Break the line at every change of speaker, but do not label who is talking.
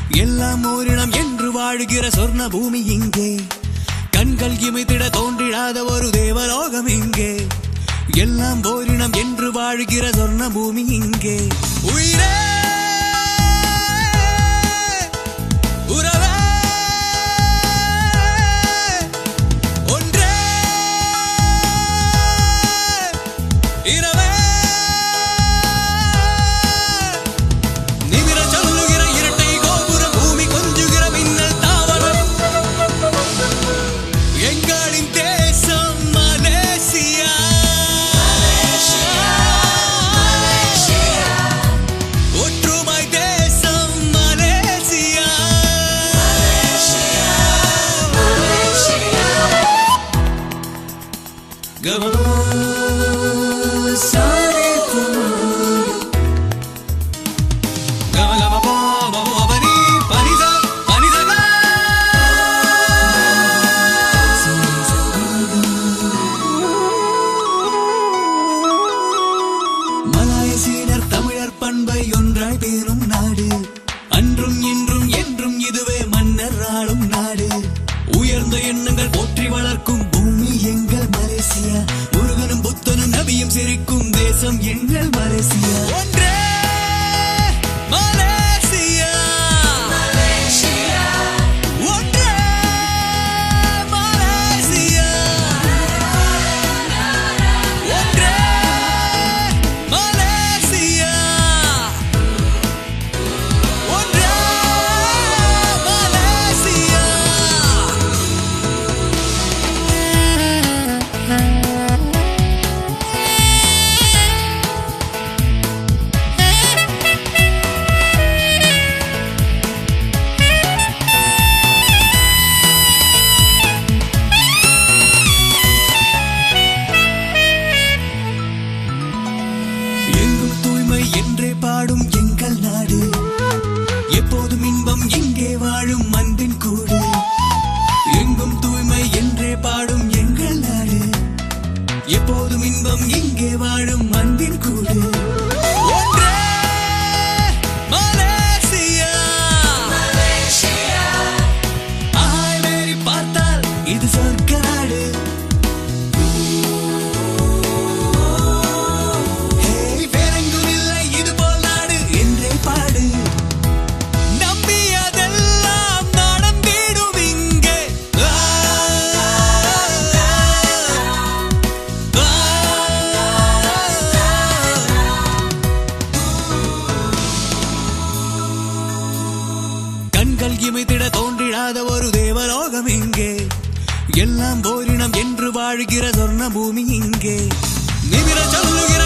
எல்லாம் ஓரிடம் என்று வாழுகிற சொர்ண பூமி இங்கே. கண்கள் இமைத்திட தோன்றிடாத ஒரு தேவலோகம் இங்கே. எல்லாம் ஓரிடம் என்று வாழுகிற சொர்ண பூமி இங்கே. உயிரே உறவே ஒன்றே இரவே பண்பை ஒன்றாய் பேரும் நாடு. அன்றும் இன்றும் என்றும் இதுவே மன்னர் ஆளும் நாடு. உயர்ந்த எண்ணங்கள் போற்றி வளர்க்கும் பூமி எங்கள் மலேசியா. முருகனும் புத்தனும் நபியும் சிரிக்கும் தேசம் எங்கள் மலேசியா. ஒன்றே மலேசியா, ஒன்றே மலேசியா, ஒன்றே மலேசியா, ஒன்றே மலேசியா. எங்கும் தூய்மை என்றே பாடும் எங்கள் நாடு. எப்போதும் இன்பம் இங்கே வாழும் அன்பின் கூடு. எங்கும் தூய்மை என்றே பாடும் எங்கள் நாடு. எப்போதும் இன்பம் இங்கே வாழும் அன்பின் கூடு. ஒன்றே மலேசியா, ஆய் மேரி பார்த்தால் இது சொர்க்க நாடு. கண்கள் இமைத்திட தோன்றிடாத ஒரு தேவலோகம் இங்கே. எல்லாம் ஓரினம் என்று வாழுகிற சொர்ண பூமி இங்கே. நிமிர சொல்லுகிற